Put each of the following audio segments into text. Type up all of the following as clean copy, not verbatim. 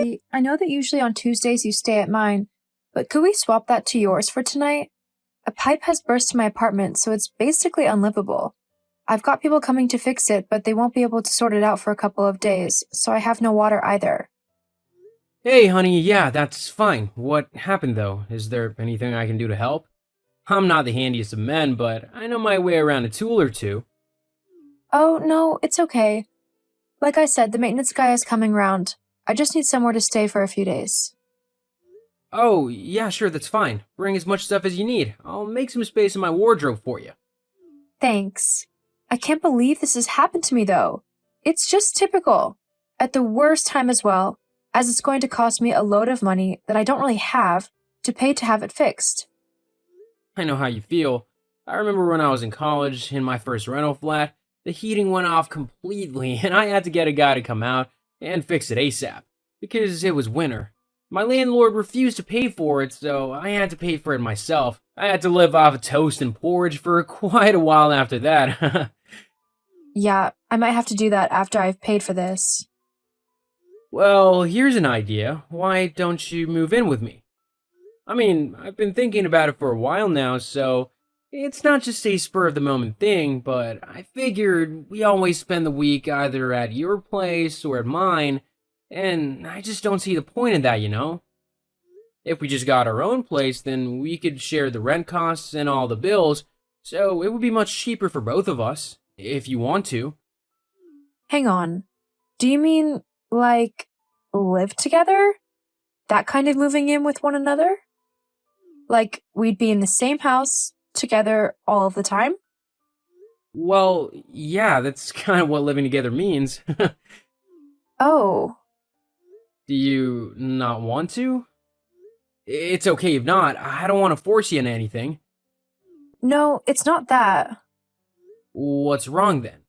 Hey, I know that usually on Tuesdays you stay at mine, but could we swap that to yours for tonight? A pipe has burst in my apartment, so it's basically unlivable. I've got people coming to fix it, but they won't be able to sort it out for a couple of days, so I have no water either. Hey, honey, yeah, that's fine. What happened, though? Is there anything I can do to help? I'm not the handiest of men, but I know my way around a tool or two. Oh, no, it's okay. Like I said, the maintenance guy is coming round. I just need somewhere to stay for a few days. Oh, yeah, sure, that's fine. Bring as much stuff as you need. I'll make some space in my wardrobe for you. Thanks. I can't believe this has happened to me, though. It's just typical. At the worst time as well, as it's going to cost me a load of money that I don't really have to pay to have it fixed. I know how you feel. I remember when I was in college, in my first rental flat, the heating went off completely, and I had to get a guy to come out and fix it ASAP, because it was winter. My landlord refused to pay for it, so I had to pay for it myself. I had to live off of toast and porridge for quite a while after that. Yeah, I might have to do that after I've paid for this. Well, here's an idea. Why don't you move in with me? I mean, I've been thinking about it for a while now, so it's not just a spur of the moment thing, but I figured we always spend the week either at your place or at mine, and I just don't see the point in that, you know? If we just got our own place, then we could share the rent costs and all the bills, so it would be much cheaper for both of us, if you want to. Hang on. Do you mean, like, live together? That kind of moving in with one another? Like, we'd be in the same house together all of the time? Well, yeah, that's kind of what living together means. Oh, Do you not want to? It's okay if not. I don't want to force you into anything. no, it's not that. What's wrong then?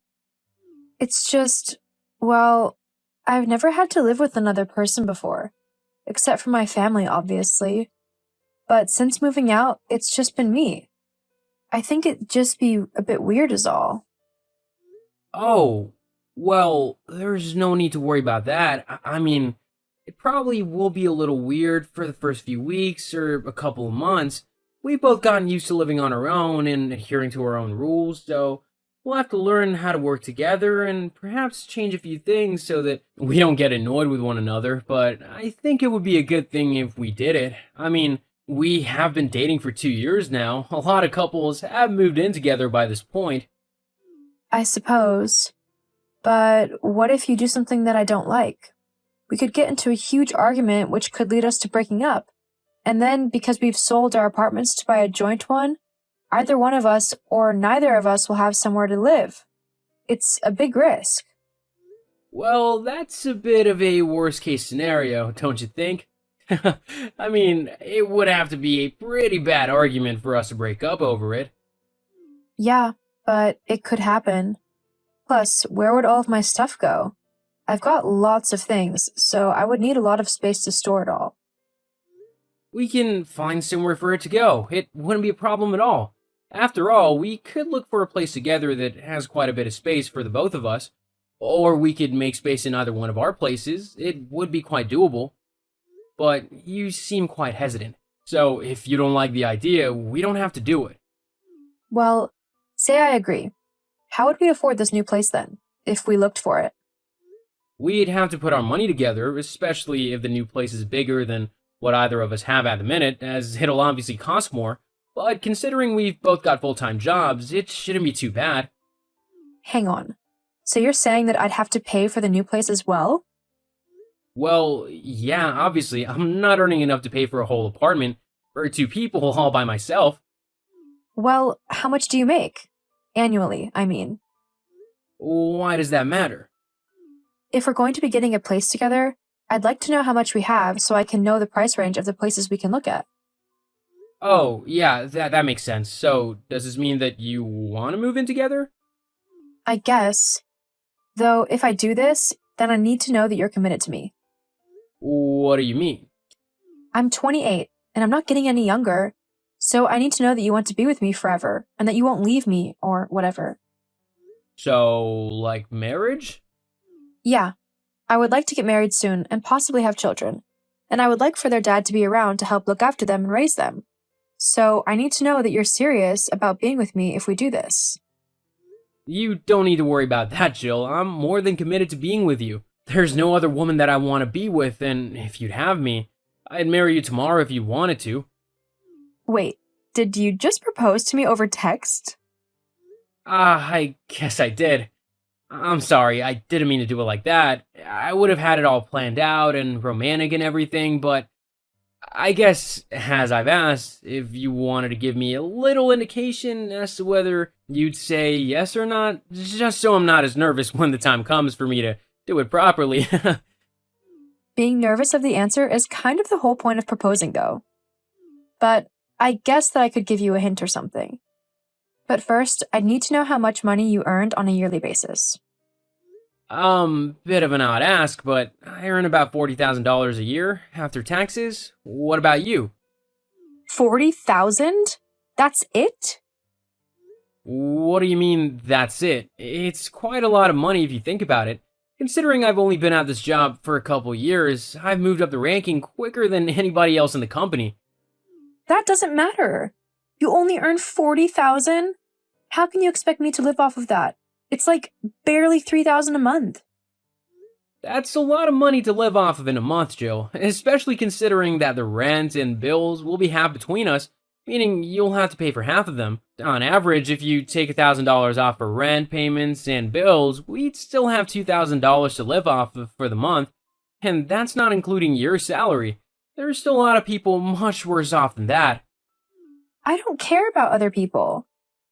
It's just, well, I've never had to live with another person before, except for my family, obviously. But since moving out, it's just been me. I think it'd just be a bit weird, is all. Oh, well, there's no need to worry about that. I mean, it probably will be a little weird for the first few weeks or a couple of months. We've both gotten used to living on our own and adhering to our own rules, so we'll have to learn how to work together and perhaps change a few things so that we don't get annoyed with one another. But I think it would be a good thing if we did it. I mean, we have been dating for 2 years now. A lot of couples have moved in together by this point. I suppose. But what if you do something that I don't like? We could get into a huge argument which could lead us to breaking up. And then, because we've sold our apartments to buy a joint one, either one of us or neither of us will have somewhere to live. It's a big risk. Well, that's a bit of a worst case scenario, don't you think? I mean, it would have to be a pretty bad argument for us to break up over it. Yeah, but it could happen. Plus, where would all of my stuff go? I've got lots of things, so I would need a lot of space to store it all. We can find somewhere for it to go. It wouldn't be a problem at all. After all, we could look for a place together that has quite a bit of space for the both of us. Or we could make space in either one of our places. It would be quite doable. But you seem quite hesitant. So if you don't like the idea, we don't have to do it. Well, say I agree. How would we afford this new place then, if we looked for it? We'd have to put our money together, especially if the new place is bigger than what either of us have at the minute, as it'll obviously cost more. But considering we've both got full-time jobs, it shouldn't be too bad. Hang on. So you're saying that I'd have to pay for the new place as well? Well, yeah, obviously, I'm not earning enough to pay for a whole apartment for two people all by myself. Well, how much do you make? Annually, I mean. Why does that matter? If we're going to be getting a place together, I'd like to know how much we have so I can know the price range of the places we can look at. Oh, yeah, that makes sense. So, does this mean that you want to move in together? I guess. Though, if I do this, then I need to know that you're committed to me. What do you mean? I'm 28, and I'm not getting any younger, so I need to know that you want to be with me forever, and that you won't leave me, or whatever. So, like marriage? Yeah, I would like to get married soon and possibly have children, and I would like for their dad to be around to help look after them and raise them. So I need to know that you're serious about being with me if we do this. You don't need to worry about that, Jill. I'm more than committed to being with you. There's no other woman that I want to be with, and if you'd have me, I'd marry you tomorrow if you wanted to. Wait, did you just propose to me over text? I guess I did. I'm sorry, I didn't mean to do it like that. I would have had it all planned out and romantic and everything, but I guess, as I've asked, if you wanted to give me a little indication as to whether you'd say yes or not, just so I'm not as nervous when the time comes for me to do it properly. Being nervous of the answer is kind of the whole point of proposing, though. But I guess that I could give you a hint or something. But first, I'd need to know how much money you earned on a yearly basis. Bit of an odd ask, but I earn about $40,000 a year after taxes. What about you? 40,000? That's it? What do you mean, that's it? It's quite a lot of money if you think about it. Considering I've only been at this job for a couple years, I've moved up the ranking quicker than anybody else in the company. That doesn't matter. You only earn 40,000? How can you expect me to live off of that? It's like barely 3,000 a month. That's a lot of money to live off of in a month, Jill, especially considering that the rent and bills will be half between us, meaning you'll have to pay for half of them. On average, if you take $1,000 off for rent payments and bills, we'd still have $2,000 to live off of for the month, and that's not including your salary. There's still a lot of people much worse off than that. I don't care about other people.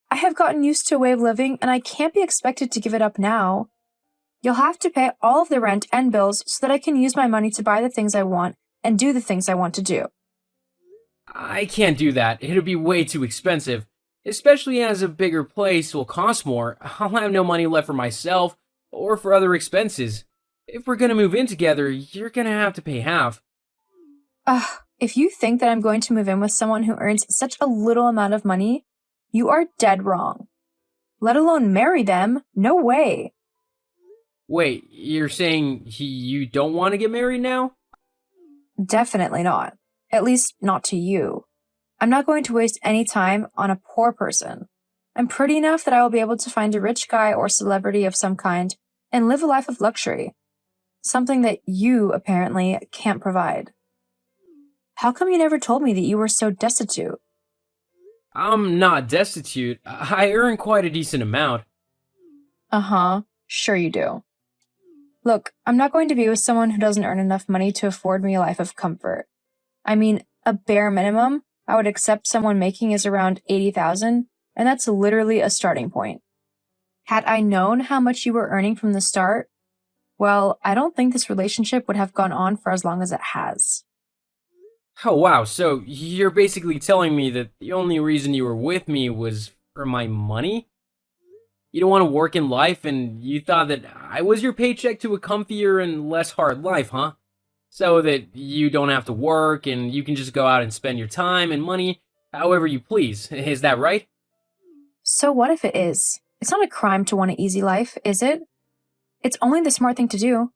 I have gotten used to a way of living, and I can't be expected to give it up now. You'll have to pay all of the rent and bills so that I can use my money to buy the things I want and do the things I want to do. I can't do that. It'll be way too expensive. Especially as a bigger place will cost more. I'll have no money left for myself or for other expenses. If we're gonna move in together, you're gonna have to pay half. Ugh, if you think that I'm going to move in with someone who earns such a little amount of money, you are dead wrong. Let alone marry them, no way. Wait, you're saying you don't want to get married now? Definitely not. At least not to you. I'm not going to waste any time on a poor person. I'm pretty enough that I will be able to find a rich guy or celebrity of some kind and live a life of luxury. Something that you, apparently, can't provide. How come you never told me that you were so destitute? I'm not destitute. I earn quite a decent amount. Uh-huh. Sure you do. Look, I'm not going to be with someone who doesn't earn enough money to afford me a life of comfort. I mean, a bare minimum I would accept someone making is around 80,000, and that's literally a starting point. Had I known how much you were earning from the start, well, I don't think this relationship would have gone on for as long as it has. Oh wow, so you're basically telling me that the only reason you were with me was for my money? You don't want to work in life and you thought that I was your paycheck to a comfier and less hard life, huh? So that you don't have to work and you can just go out and spend your time and money however you please. Is that right? So what if it is? It's not a crime to want an easy life, is it? It's only the smart thing to do.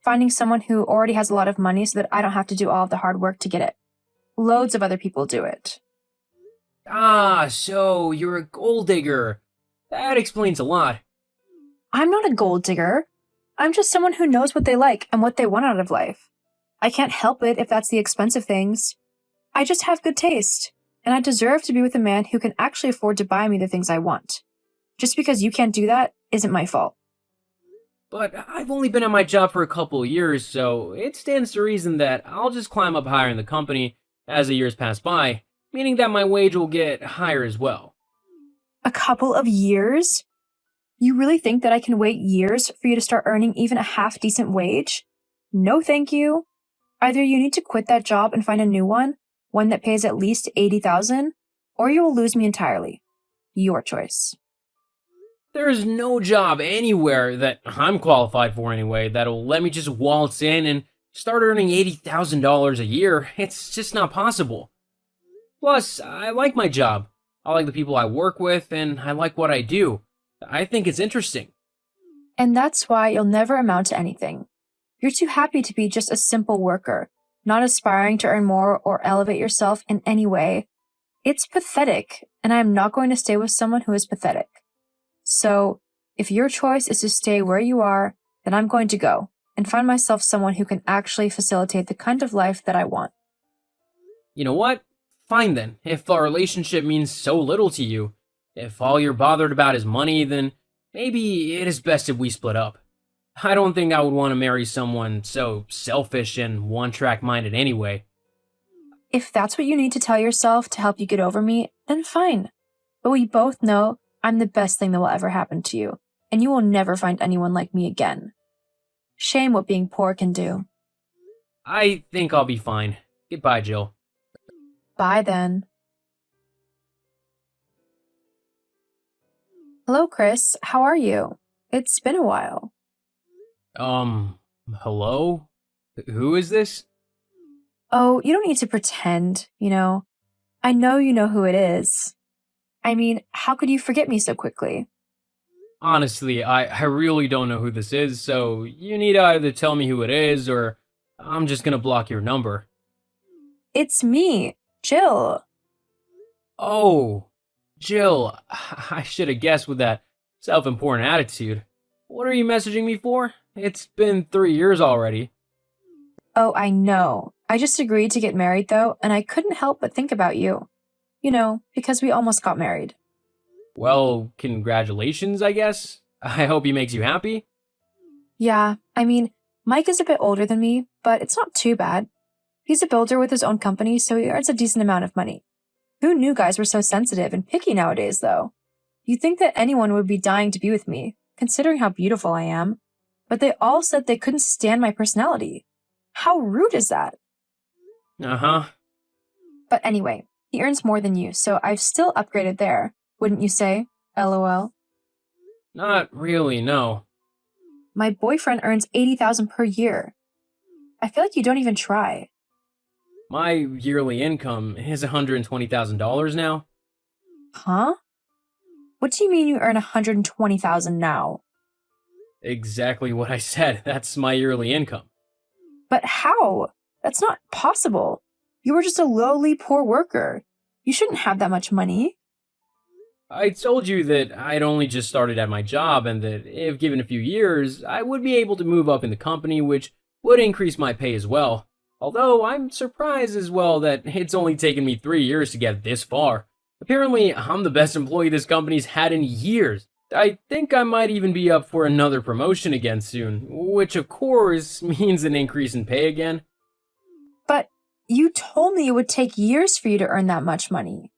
Finding someone who already has a lot of money so that I don't have to do all of the hard work to get it. Loads of other people do it. Ah, so you're a gold digger. That explains a lot. I'm not a gold digger. I'm just someone who knows what they like and what they want out of life. I can't help it if that's the expensive things. I just have good taste, and I deserve to be with a man who can actually afford to buy me the things I want. Just because you can't do that isn't my fault. But I've only been at my job for a couple of years, so it stands to reason that I'll just climb up higher in the company as the years pass by, meaning that my wage will get higher as well. A couple of years? You really think that I can wait years for you to start earning even a half-decent wage? No thank you. Either you need to quit that job and find a new one that pays at least 80,000, or you will lose me entirely. Your choice. There's no job anywhere that I'm qualified for anyway that'll let me just waltz in and start earning $80,000 a year. It's just not possible. Plus, I like my job. I like the people I work with, and I like what I do. I think it's interesting. And that's why you'll never amount to anything. You're too happy to be just a simple worker, not aspiring to earn more or elevate yourself in any way. It's pathetic, and I am not going to stay with someone who is pathetic. So, if your choice is to stay where you are, then I'm going to go and find myself someone who can actually facilitate the kind of life that I want. You know what? Fine then. If our relationship means so little to you, if all you're bothered about is money, then maybe it is best if we split up. I don't think I would want to marry someone so selfish and one-track minded anyway. If that's what you need to tell yourself to help you get over me, then fine. But we both know I'm the best thing that will ever happen to you, and you will never find anyone like me again. Shame what being poor can do. I think I'll be fine. Goodbye, Jill. Bye then. Hello, Chris. How are you? It's been a while. Hello? Who is this? Oh, you don't need to pretend, I know you know who it is. I mean, how could you forget me so quickly? Honestly, I really don't know who this is, so you need to either tell me who it is or I'm just gonna block your number. It's me, Jill. Oh, Jill, I should have guessed with that self-important attitude. What are you messaging me for? It's been 3 years already. Oh, I know. I just agreed to get married, though, and I couldn't help but think about you. Because we almost got married. Well, congratulations, I guess. I hope he makes you happy. Yeah, I mean, Mike is a bit older than me, but it's not too bad. He's a builder with his own company, so he earns a decent amount of money. Who knew guys were so sensitive and picky nowadays, though? You'd think that anyone would be dying to be with me, considering how beautiful I am. But they all said they couldn't stand my personality. How rude is that? Uh-huh. But anyway, he earns more than you, so I've still upgraded there, wouldn't you say? LOL. Not really, no. My boyfriend earns $80,000 per year. I feel like you don't even try. My yearly income is $120,000 now. Huh? What do you mean you earn $120,000 now? Exactly what I said. That's my yearly income. But how? That's not possible. You were just a lowly poor worker. You shouldn't have that much money. I told you that I'd only just started at my job and that if given a few years, I would be able to move up in the company, which would increase my pay as well. Although I'm surprised as well that it's only taken me 3 years to get this far. Apparently, I'm the best employee this company's had in years. I think I might even be up for another promotion again soon, which of course means an increase in pay again. But you told me it would take years for you to earn that much money.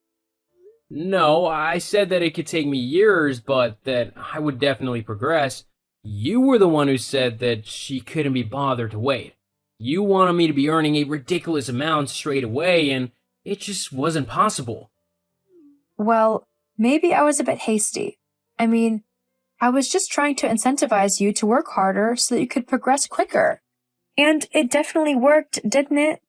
No, I said that it could take me years, but that I would definitely progress. You were the one who said that she couldn't be bothered to wait. You wanted me to be earning a ridiculous amount straight away, and it just wasn't possible. Well, maybe I was a bit hasty. I mean, I was just trying to incentivize you to work harder so that you could progress quicker. And it definitely worked, didn't it?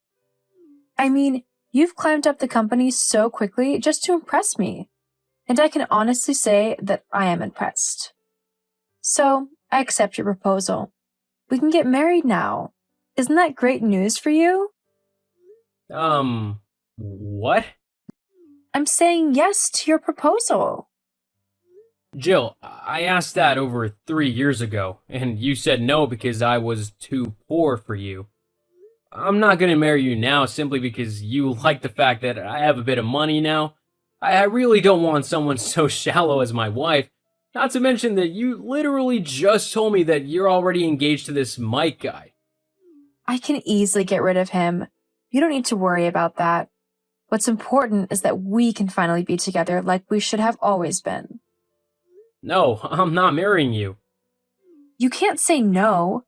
I mean, you've climbed up the company so quickly just to impress me. And I can honestly say that I am impressed. So, I accept your proposal. We can get married now. Isn't that great news for you? What? I'm saying yes to your proposal. Jill, I asked that over 3 years ago, and you said no because I was too poor for you. I'm not gonna marry you now simply because you like the fact that I have a bit of money now. I really don't want someone so shallow as my wife. Not to mention that you literally just told me that you're already engaged to this Mike guy. I can easily get rid of him. You don't need to worry about that. What's important is that we can finally be together like we should have always been. No, I'm not marrying you. You can't say no.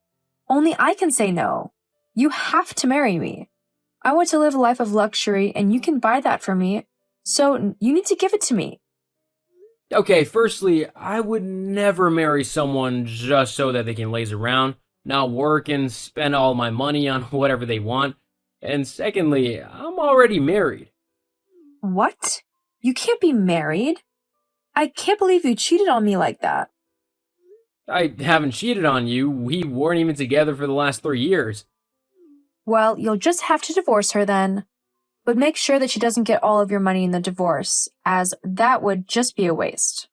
Only I can say no. You have to marry me. I want to live a life of luxury and you can buy that for me, so you need to give it to me. Okay, firstly, I would never marry someone just so that they can laze around, not work and spend all my money on whatever they want. And secondly, I'm already married. What? You can't be married? I can't believe you cheated on me like that. I haven't cheated on you. We weren't even together for the last 3 years. Well, you'll just have to divorce her then. But make sure that she doesn't get all of your money in the divorce, as that would just be a waste.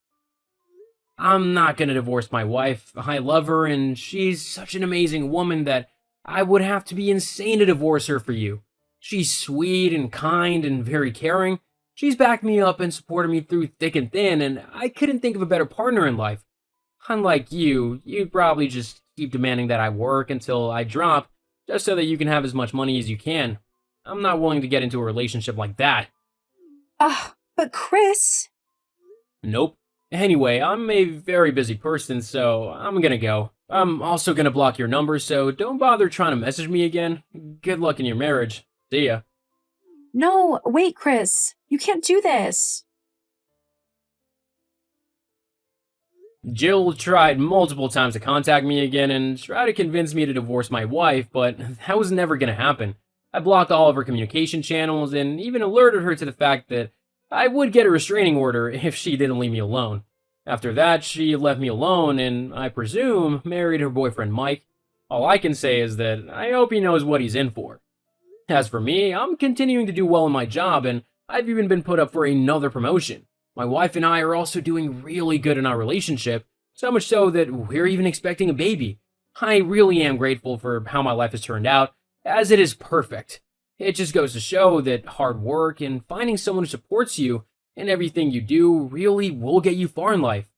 I'm not gonna divorce my wife. I love her, and she's such an amazing woman that I would have to be insane to divorce her for you. She's sweet and kind and very caring. She's backed me up and supported me through thick and thin, and I couldn't think of a better partner in life. Unlike you, you'd probably just keep demanding that I work until I drop, just so that you can have as much money as you can. I'm not willing to get into a relationship like that. But Chris. Nope. Anyway, I'm a very busy person, so I'm gonna go. I'm also gonna block your number, so don't bother trying to message me again. Good luck in your marriage. See ya. No, wait, Chris. You can't do this. Jill tried multiple times to contact me again and try to convince me to divorce my wife, but that was never gonna happen. I blocked all of her communication channels and even alerted her to the fact that I would get a restraining order if she didn't leave me alone. After that, she left me alone and, I presume, married her boyfriend Mike. All I can say is that I hope he knows what he's in for. As for me, I'm continuing to do well in my job, and I've even been put up for another promotion. My wife and I are also doing really good in our relationship, so much so that we're even expecting a baby. I really am grateful for how my life has turned out, as it is perfect. It just goes to show that hard work and finding someone who supports you in everything you do really will get you far in life.